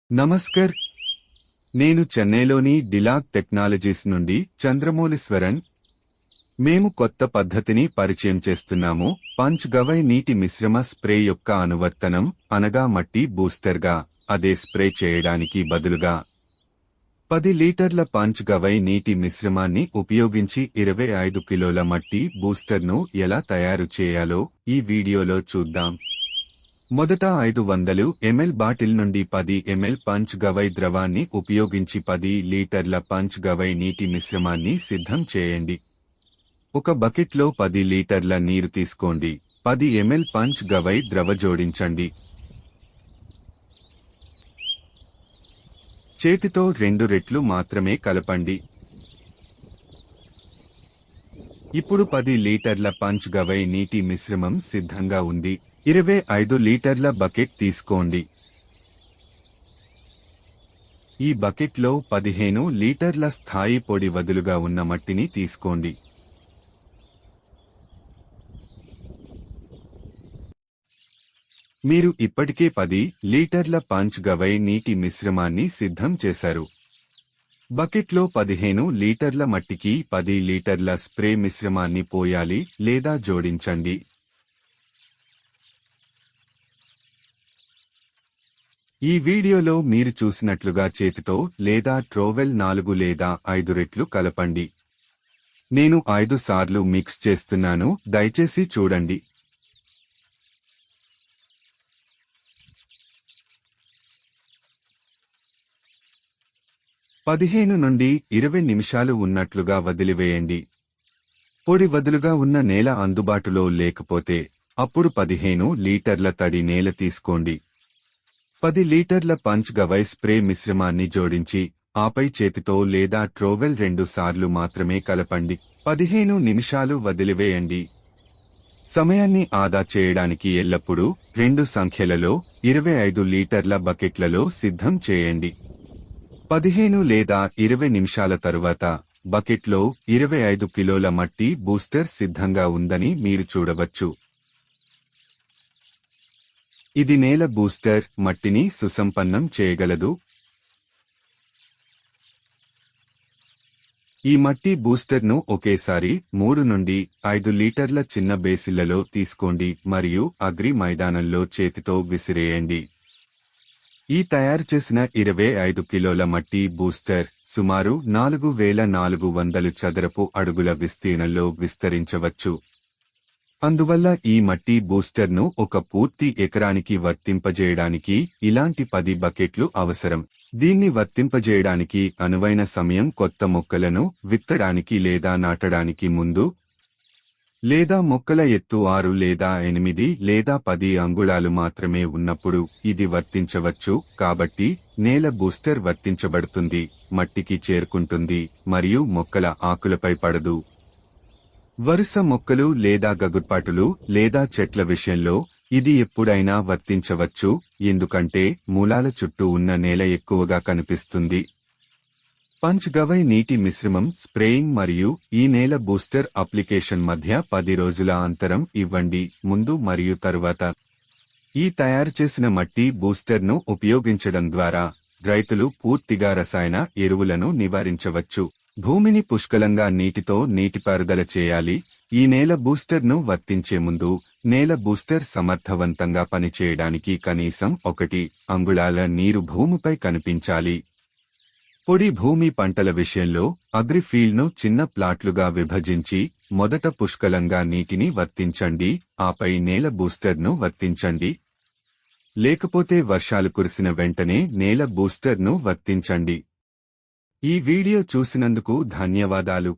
నమస్కర్. నేను చెన్నైలోని డిలాగ్ టెక్నాలజీస్ నుండి చంద్రమౌళీశ్వరన్. మేము కొత్త పద్ధతిని పరిచయం చేస్తున్నాము. పంచ్ గవై నీటి మిశ్రమ స్ప్రే యొక్క అనువర్తనం అనగా మట్టి బూస్టర్గా అదే స్ప్రే చేయడానికి బదులుగా 10 లీటర్ల పంచ్ గవై నీటి మిశ్రమాన్ని ఉపయోగించి 25 కిలోల మట్టి బూస్టర్ను ఎలా తయారు చేయాలో ఈ వీడియోలో చూద్దాం. మొదట 500 ml బాటిల్ నుండి 10 ml పంచ్ గవై ద్రవాన్ని ఉపయోగించి 10 లీటర్ల పంచ్ గవై నీటి మిశ్రమాన్ని సిద్ధం చేయండి. ఒక బకెట్లో 10 లీటర్ల నీరు తీసుకోండి. 10 ml పంచ్ గవై ద్రవ జోడించండి. చేతితో 2 రెట్లు మాత్రమే కలపండి. ఇప్పుడు 10 లీటర్ల పంచ్ గవై నీటి మిశ్రమం సిద్ధంగా ఉంది. 25 లీటర్ల బకెట్ తీసుకోండి. ఈ బకెట్లో 15 లీటర్ల స్థాయి పొడి వదులుగా ఉన్న మట్టిని తీసుకోండి. మీరు ఇప్పటికే 10 లీటర్ల పంచ్ గవై నీటి మిశ్రమాన్ని సిద్ధం చేశారు. బకెట్లో 15 లీటర్ల మట్టికి 10 లీటర్ల స్ప్రే మిశ్రమాన్ని పోయాలి లేదా జోడించండి. ఈ వీడియోలో మీరు చూసినట్లుగా చేతితో లేదా ట్రోవెల్ 4 లేదా 5 రెట్లు కలపండి. నేను 5 సార్లు మిక్స్ చేస్తున్నాను, దయచేసి చూడండి. పదిహేను నుండి 20 నిమిషాలు ఉన్నట్లుగా వదిలివేయండి. పొడి వదులుగా ఉన్న నేల అందుబాటులో లేకపోతే అప్పుడు 15 లీటర్ల తడి నేల తీసుకోండి. 10 లీటర్ల పంచ్ గవై స్ప్రే మిశ్రమాన్ని జోడించి ఆపై చేతితో లేదా ట్రోవెల్ 2 సార్లు మాత్రమే కలపండి. 15 నిమిషాలు వదిలివేయండి. సమయాన్ని ఆదా చేయడానికి ఎల్లప్పుడూ 2 సంఖ్యలలో 25 లీటర్ల బకెట్లలో సిద్ధం చేయండి. 15 లేదా 20 నిమిషాల తరువాత బకెట్లో 25 కిలోల మట్టి బూస్టర్ సిద్ధంగా ఉందని మీరు చూడవచ్చు. ఇది నేల బూస్టర్ మట్టిని సుసంపన్నం చేయగలదు. ఈ మట్టి బూస్టర్ను ఒకేసారి 3 నుండి 5 లీటర్ల చిన్న బేసిళ్లలో తీసుకోండి మరియు అగ్రి మైదానంలో చేతితో విసిరేయండి. ఈ తయారు చేసిన 25 కిలోల మట్టి బూస్టర్ సుమారు 4400 చదరపు అడుగుల విస్తీర్ణంలో విస్తరించవచ్చు. అందువల్ల ఈ మట్టి బూస్టర్ను ఒక పూర్తి ఎకరానికి వర్తింపజేయడానికి ఇలాంటి 10 బకెట్లు అవసరం. దీన్ని వర్తింపజేయడానికి అనువైన సమయం కొత్త మొక్కలను విత్తడానికి లేదా నాటడానికి ముందు, లేదా మొక్కల ఎత్తు 6 లేదా 8 లేదా 10 అంగుళాలు మాత్రమే ఉన్నప్పుడు ఇది వర్తించవచ్చు. కాబట్టి నేల బూస్టర్ వర్తించబడుతుంది, మట్టికి చేరుకుంటుంది మరియు మొక్కల ఆకులపై పడదు. వరుస మొక్కలు లేదా గగుర్పాటులు లేదా చెట్ల విషయంలో ఇది ఎప్పుడైనా వర్తించవచ్చు, ఎందుకంటే మూలాల చుట్టూ ఉన్న నేల ఎక్కువగా కనిపిస్తుంది. పంచ్ గవై నీటి మిశ్రమం స్ప్రేయింగ్ మరియు ఈ నేల బూస్టర్ అప్లికేషన్ మధ్య 10 రోజుల అంతరం ఇవ్వండి, ముందు మరియు తరువాత. ఈ తయారు చేసిన మట్టి బూస్టర్ను ఉపయోగించడం ద్వారా రైతులు పూర్తిగా రసాయన ఎరువులను నివారించవచ్చు. భూమిని పుష్కలంగా నీటితో నీటిపారుదల చేయాలి. ఈ నేల బూస్టర్ను వర్తించే ముందు నేల బూస్టర్ సమర్థవంతంగా పనిచేయడానికి కనీసం 1 అంగుళాల నీరు భూమిపై కనిపించాలి. పొడి భూమి పంటల విషయంలో అగ్రిఫీల్డ్ను చిన్న ప్లాట్లుగా విభజించి మొదట పుష్కలంగా నీటిని వర్తించండి, ఆపై నేల బూస్టర్ను వర్తించండి. లేకపోతే వర్షాలు కురిసిన వెంటనే నేల బూస్టర్ను వర్తించండి. ఈ వీడియో చూసినందుకు ధన్యవాదాలు.